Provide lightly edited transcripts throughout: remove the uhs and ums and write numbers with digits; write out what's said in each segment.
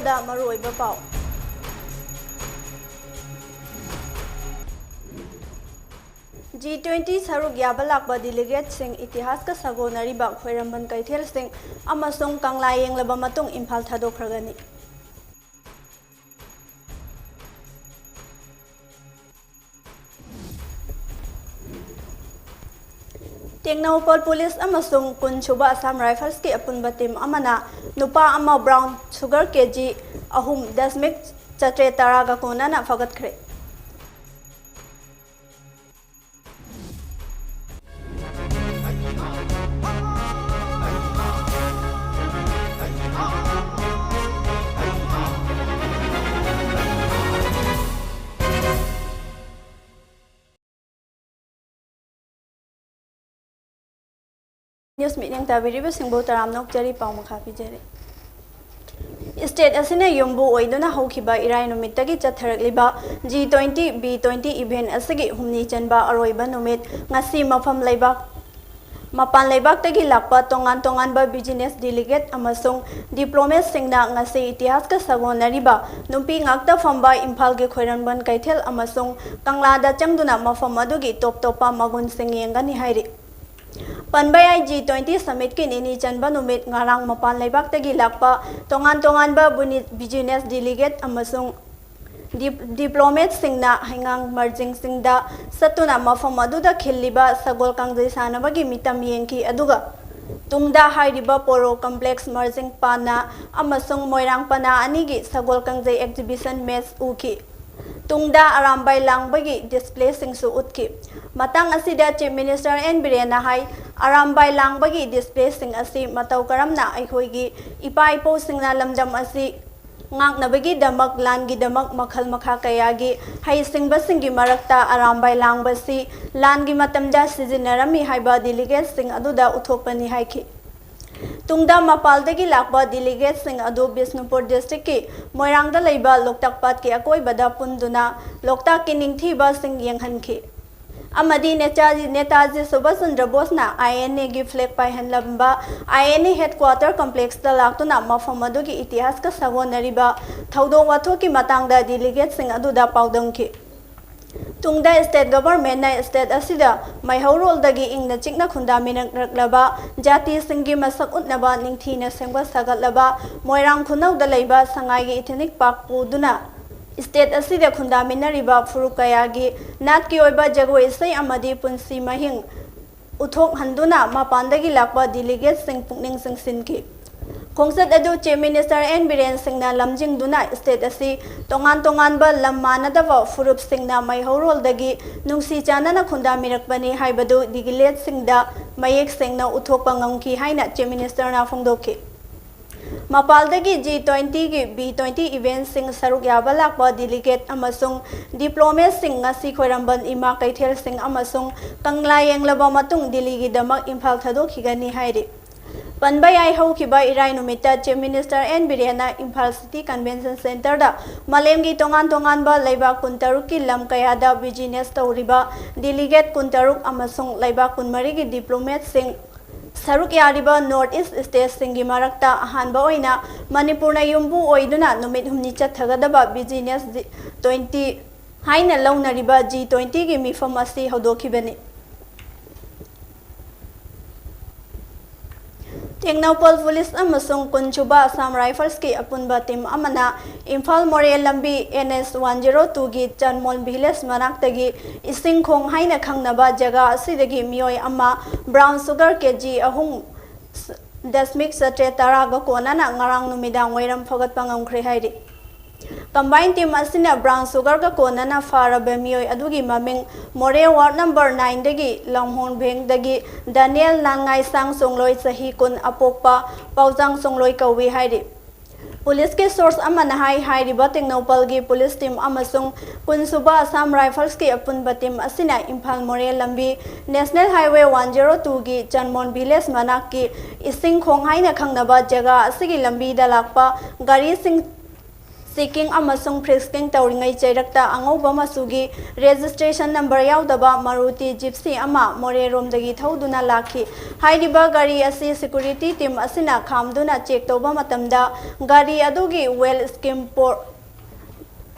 ꯇꯥꯕꯗ ꯃꯔꯨꯑꯣꯏꯕ ꯄꯥꯎ G20 saruk yaba lakba delegate sing itihas ka sagonariba khoiramban kaithel sing amasung kangla yenglaba matung Imphal thadokhragani Tengnopal Police amasung Punchuba Assam Rifles ki apunba team amana nupa ama brown sugar kg ahum dasmik chatre taraga kona na fagat khre News meeting tabiriba singbo taram nok jari paw makha pijere State asina yumbu oiduna hokhiba irai numittagi chatharakliba G20 B20 event asigi humni chanba aroiba numit ngasi mafam leibak mapan leibak tagi lakpa tongan ba business delegate amasung diplomat singna ngasi itihas ka sagonariba numpi ngakta famba Imphal ge khoiranban kaithel amasung kanglada changduna mafam adugi topa magun sing yengani hairi Panbayai G20 Summit ki nini chanba numit ngarang mapan leibak tagi lakpa tongan ba business delegate amasung diplomat singna hangang merging singda satuna mafam aduda khilliba sagol kangjai sanabagi mitam yengki aduga tungda hairiba poro complex merging pana amasung moirang pana anigi sagol kangjai exhibition match uki Tungda arambai langbagi display singsu utki matang asida Chief Minister N Birena hai arambai langbagi display sing asi matau karamna aihoigi ipai po singna lamdam asi ngaknabagi damak langi damak makhal makha kayagi hai singba singi marakta arambai langbasi langi matamda sizinarami haiba delegate sing aduda uthokpani haiki Tungda mapaldagi lakba delegate sing adu Bisnupur district ki Moirangda leiba Loktak Pat ki akoi bada punduna Loktak ki ningthiba sing yenghanki Amadi Netaji Subhash Chandra Bose na INA gi flag paihan lamba INA headquarter complex da laktuna mafam adu ki itihas ka sagonariba thaudo watho ki matangda delegate sing adu da paudangki Tungda state government na state asida maihorol dagi ingna chikna khunda minak raklaba jati singi masak utnaba ningthina sengba sagatlaba moirang khunau da leiba sangai gi ethnic park puduna state asida khunda minariba furukaya gi nat ki oiba jagoi sei amadi punsi mahing uthok handuna mapandagi lakba delegate sing pukning sing sinki Kongsat adu Chief Minister N Biren Singna lamjing duna state asi tongan ba lamana dava furup singna maihorol dagi nungsi chanana khunda mirakbani haibadu digilate singda mayek singna uthokpa ngamki haina Chief Minister na phongdoki Mapaldagi G20 ki B20 event sing saruk yaba lakba delegate amasung diplomat sing ngasi khoiramban ima kaithel sing amasung kangla yenglaba matung Delhi gi damak Imphal thadokhigani hairi Panbayai haukiba irai numita Chief Minister N Birena Imphal City Convention Center da malemgi tongan ba leiba kuntaruk ki lam kayada business tawriba delegate kuntaruk amasung leiba kunmari gi diplomat sing saruk yariba North East state singi marakta ahanba oina Manipur na yumbu oiduna numit humni chathagadaba business 20 haina launariba G20 gi mifam asi hodokhibani Tengnopal Police amasung Punchuba Assam Rifles ki apunba team amana Imphal More lambi NS 102 gi Chanmol Village manaktagi ising khong haina khangnaba jaga asidagi mioi ama brown sugar kg ahum dasmik satre taraga konana ngarang numidang wairam phagat pangamkhre hairi Combined team asina brown sugar ka konana faraba mioi adugi maming More ward number 9 dagi Longhorn Beng dagi Daniel Nangai Sang Songloi sahi kun apokpa paujang songloi kawi hairi Police ke source amana hai riba Tengnopal gi police team amasung Punsuba Assam Rifles ki apunba team asina Imphal More lambi National Highway 102 gi Chanmon Village manak ki ising khong haina khangnaba jaga asigi lambi da lakpa gari sing seeking amasung frisking tauringai chairakta angauba masugi registration number yaudaba Maruti Gypsy ama Moreromdagi thauduna lakhi hairiba gari asi security team asina khamduna check toba matamda gari adugi well scheme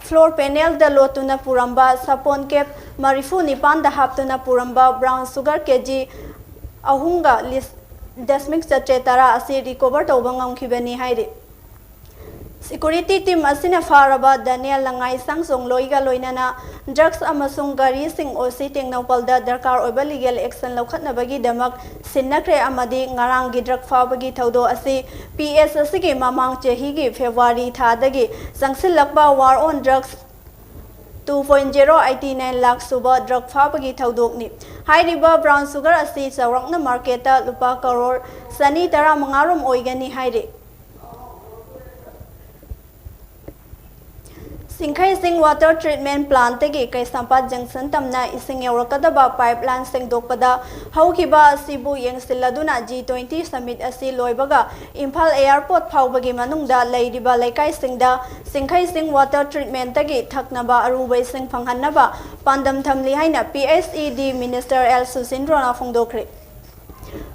floor panel da lotuna puramba sapon cap marifu nipan da haptuna puramba brown sugar kg ahunga list dasmik chatretara asi recover toba ngamkhibani haire security team asina faraba Daniel Langai Sangsong Loiga Loinana drugs amasung gari sing osi tengnopalda darkar oiba legal action laukhatnabagi damak sinnakre amadi ngarangi drug fabagi thaudo asi PS asigi mamang chehi gi February thadagi sangsilakba war on drugs 2.089 lakh suba drug fabagi thaudokni hairiba brown sugar asi chawrakna market ta lupa crore sani tara mangarom oigani haire Sinkhai Sing Water Treatment Plant tegi Kaisampat Junction tamna ising yaurakadaba pipeline sengdokpada haukiba asibu yengsiladuna G20 Summit asi loibaga Imphal Airport phawbagi manungda leiriba laikai singda Sinkhai Sing Water Treatment tegi thaknaba arubai sing phanghannaba pandam thamli haina PSED Minister L Susindrona phongdokre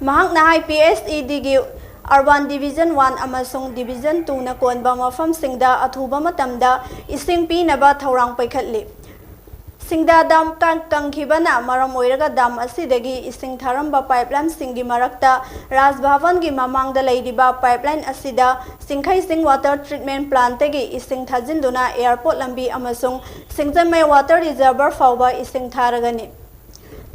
mahakna hai PSED gi Urban Division 1 amasung Division 2 na konba mafam singda athuba matamda ising pinaba thaurang paikhatli singda dam kangkhibana maram oiraga dam asidagi ising tharamba pipeline singi marakta Raj Bhavan gi mamangda leiriba pipeline asida Sinkhai Sing Water Treatment Plant tegi ising thajinduna airport lambi amasung Singzamai Water Reservoir fawba ising tharagani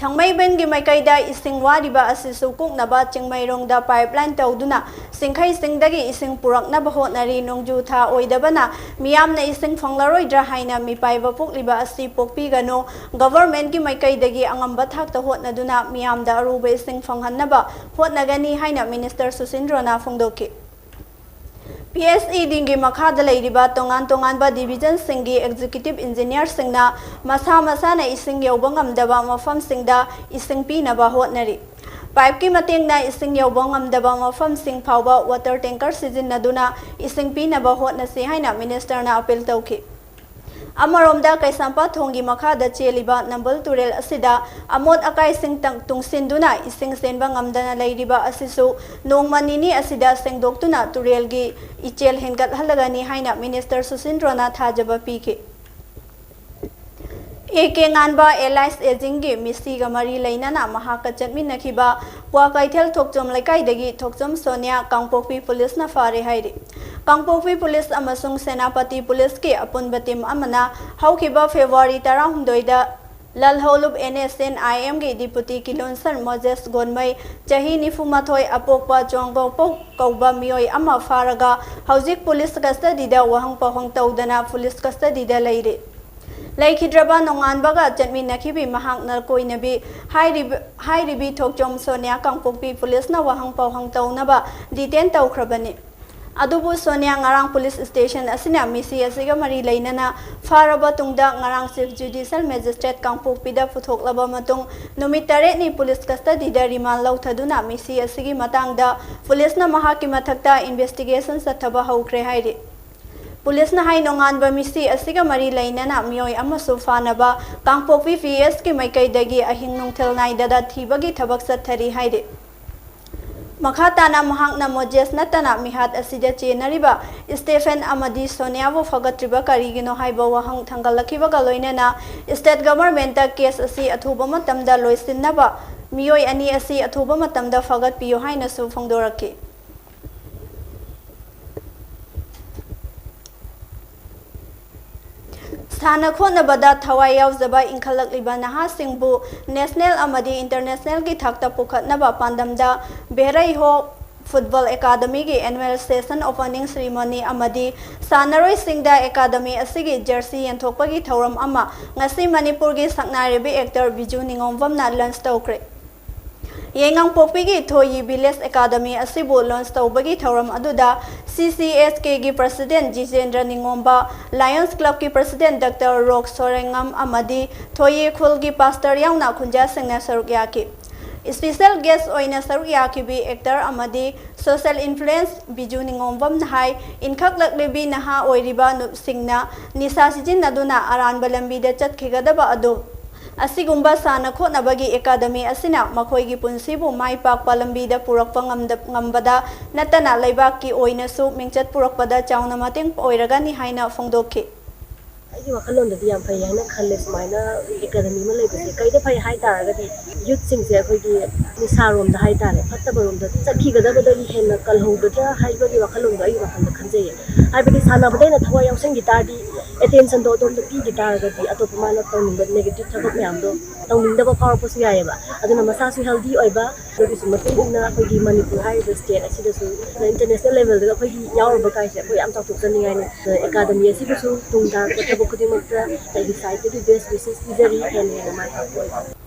Thangmai Ben gi maikaida ising wariba asisu kuknaba chingmairongda pipeline tauduna Sinkhai Singdagi ising puraknaba hotnari nongju tha oidabana miyamna ising phanglaroidra haina mipaiba pokliba asi pokpigano government gi maikaidagi angamba thakta hotnaduna miyamda aruba ising phanghannaba hotnagani haina Minister Susindrona phongdoki PSED gi makhada leiriba tongan ba division singi executive engineer singna masa na ising yauba ngamdaba mafam singda ising pinaba hotnari pipe ki matengna ising yauba ngamdaba mafam sing phawba water tanker sijinnaduna ising pinaba hotnasi haina minister na appeal tawki Amaromda Kaisampa thongi makhada cheliba nambal turel asida amot akai sing tungsinduna ising senba ngamdana leiriba asisu nongmanini asida sengdoktuna turelgi ichel hengat halagani haina Minister Susindrona thajaba pike Eke nganba Allies Aging Misi Gamari Lainana Mahaka Chatminakhiba Wakaithel Thokchom Lakaidagi Thokchom Sonia Kangpokpi Police na fare hairi Kangpokpi Police amasung Senapati Police ke apun batim amana haukiba February 16 da Lalholub NSNIM ge Deputy Kilonsar Moses Gonmai chahi nifumathoi apokpa chonggo pok kauba mioi ama faraga hauzik police custody da wahang pahong taudana police custody da leire Laikhidraba nonganbaga chatminakhibi mahakna koinabi hairibi thokchom Sonia Kangpokpi Police na wahang pawhang taunaba detain tawkhrabani adubu Sonia ngarang police station asina misi asiga mari lainana faraba tungda ngarang chief judicial magistrate Kangpokpi da puthoklaba matung numit 8 ni police custody da remand lauthaduna misi asigi matangda police na mahaki mathakta investigation sathaba haukhre hairi Police na hai nongan ba misi asiga mari lainana mioi amasu fanaba Kangpokpi VS ki maikaidagi ahing nungthel naidada thibagi thabak sathari haide Makhatana mahakna Moses natana mihat asida chenariba Stephen amadi Sonia wo fagatriba karigino haiba wahang thangalakhiba galoinana state government ta case asi athuba matamda loisinnaba mioi ani asi athuba matamda fagat piyo haina su phongdoraki Sthana khonabada thawai yauzaba inkhalakliba nahasingbu national amadi international gi thakta pukhatnaba pandamda Behrai Ho Football Academy gi annual session opening ceremony amadi sanaroi singda academy asigi jersey yanthokpagi thauram ama ngasi Manipur gi saknaribi actor Biju Ningomvamna launch tawkre Yengang Pokpigi Thoyi Village Academy asibu launch tawbagi thauram aduda CCSK gi President Jisendra Ningomba Lions Club ki President Dr. Rock Sorengam amadi Thoyi Khul gi Pastor yauna khunja singna saruk yaki Special guest oina saruk yakibi actor amadi social influence biju ningombam nahai inkhak laklebi naha oiriba singna nisa sijin naduna aran balambi da chat khigadaba ado asigumba sana khonabagi academy asina makhoigi punsibu mai pak palambi da purakpa ngambada natana laibak ki oina su mingchat purakpada chauna mating oiraga ni haina phongdokhi ꯑꯩꯒꯤ ꯋꯥꯈꯜꯂꯣꯟꯗꯗꯤ ꯌꯥꯝ ꯐꯩ ꯍꯥꯏꯅ ꯈꯜꯂꯦ ꯁꯨꯃꯥꯏꯅ academy ꯑꯃ ꯂꯩꯕꯁꯦ ꯀꯩꯗ ꯐꯩ ꯍꯥꯏꯇꯥꯔꯒꯗꯤ ꯌꯨꯠꯁꯤꯡꯁꯦ ꯑꯩꯈꯣꯏꯒꯤ ꯅꯤꯁꯥꯔꯣꯝꯗ ꯍꯥꯏꯇꯥꯔꯦ ꯐꯠꯇꯕꯔꯣꯝꯗ ꯆꯠꯈꯤꯒꯗꯕꯗꯒꯤ ꯍꯦꯟꯅ ꯀꯜꯍꯧꯒꯗ꯭ꯔꯥ ꯍꯥꯏꯕꯒꯤ ꯋꯥꯈꯜꯂꯣꯟꯗꯣ ꯑꯩꯒꯤ ꯋꯥꯈꯜꯗ ꯈꯟꯖꯩꯌꯦ ꯍꯥꯏꯕꯗꯤ ꯁꯥꯟꯅꯕꯗ ꯑꯩꯅ ꯊꯋꯥꯏ ꯌꯥꯎꯁꯟꯈꯤ ꯇꯥꯔꯗꯤ ꯑꯦꯇꯦꯟꯁꯟꯗꯣ ꯑꯗꯣꯝꯗ ꯄꯤꯈꯤ ꯇꯥꯔꯒꯗꯤ ꯑꯇꯣꯞꯄ ꯃꯥꯅ ꯇꯧꯅꯤꯡꯕ ꯅꯦꯒꯦꯇꯤꯚ ꯊꯕꯛ ꯃꯌꯥꯝꯗꯣ ꯇꯧꯅꯤꯡꯗꯕ ꯐꯥꯎꯔꯛꯄꯁꯨ ꯌꯥꯏꯑꯕ ꯑꯗꯨꯅ ꯃꯁꯥꯁꯨ ꯍꯦꯜꯗꯤ ꯑꯣꯏꯕ ꯑꯗꯨꯒꯤꯁꯨ ꯃꯇꯨꯡ ꯏꯟꯅ ꯑꯩꯈꯣꯏꯒꯤ ꯃꯅꯤꯄꯨꯔ ꯍꯥꯏꯔꯤꯕ ꯁ꯭ꯇꯦꯠ ꯑꯁꯤꯗꯁꯨ ꯏꯟꯇꯔꯅꯦꯁꯅꯦꯜ ꯂꯦꯚꯦꯜꯗ ꯑꯩꯈꯣꯏꯒꯤ ꯌꯥꯎꯔꯕ ꯀꯥꯏꯁꯦ ꯑꯩꯈꯣꯏ ꯌꯥꯝ ꯆꯥꯎꯊꯣꯛꯆꯅꯤꯡꯉꯥꯏꯅꯤ ꯑꯦꯀꯥꯗꯃꯤ ꯑꯁꯤꯕꯨꯁꯨ ꯇꯨꯡ ꯇꯥꯔꯛꯄ ꯊꯕꯛ ꯈꯨꯗꯤꯡꯃꯛꯇ ꯑꯩꯒꯤ ꯁꯥꯏꯠꯇꯒꯤ ꯕꯦꯁ ꯋꯤꯁꯦꯁ ꯄꯤꯖꯔꯤ ꯍꯦꯟꯅ ꯍꯦꯟꯅ ꯃꯥꯏ ꯄꯥꯛꯄ ꯑꯣꯏꯕ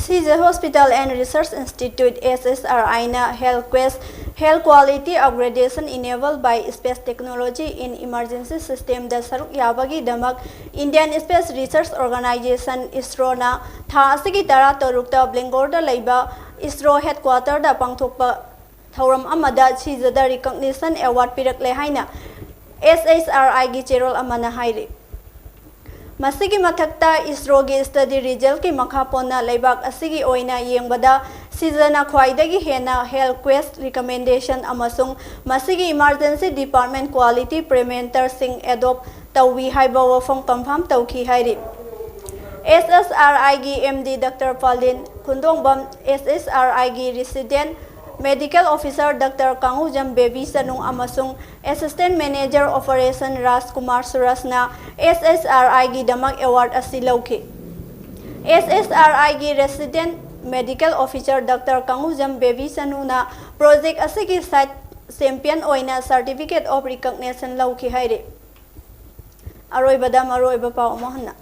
Caesar Hospital and Research Institute SSRI na Health Quest Health Quality Upgradation enabled by Space Technology in Emergency System da saruk yabagi damak Indian Space Research Organization ISRO na tha asigi tara torukta Bangalore da leiba ISRO headquarter da pangthokpa thauram amada Caesar da recognition award pirakle haina SSRI gi cherol amana hairi Masigi mathakta ISRO gi study result ki makhapona leibak asigi oina yengbada seasona khwaidagi hena health quest recommendation amasung masigi emergency department quality parameter sing adopt tawi haiba wafam confirm tawki hairi SSRI gi MD Dr. Palin Kundongbam SSRI gi resident Medical Officer Dr. Kangujam Baby Sanung amasung Assistant Manager Operation Raj Kumar Surasna SSRI gi damak award asi lauki SSRI gi Resident Medical Officer Dr. Kangujam Baby Sanuna project asigi site champion oina certificate of recognition lauki haire aroibada maroiba pau mohana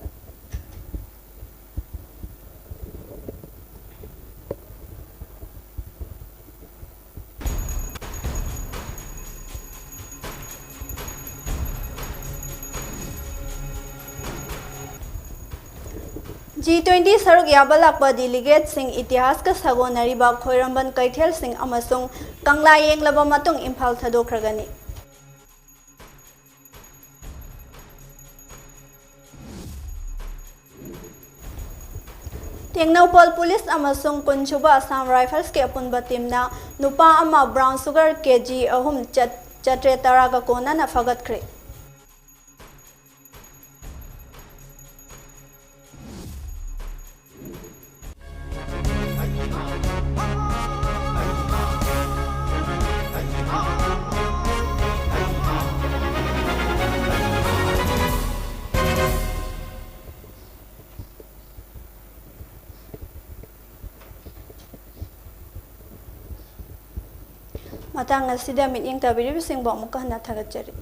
G20 saruk yabalakpa delegate sing itihas ka sagonariba khoiramban kaithel sing amasung kangla yenglaba matung imphal thadokragani Tengnopal Police amasung Kunchuba Assam Rifles ke apunba teamna nupa ama brown sugar kg ahum chatre taraga kona na fagat kre matang asida mityeng tabiribising ba mukha na thagatjari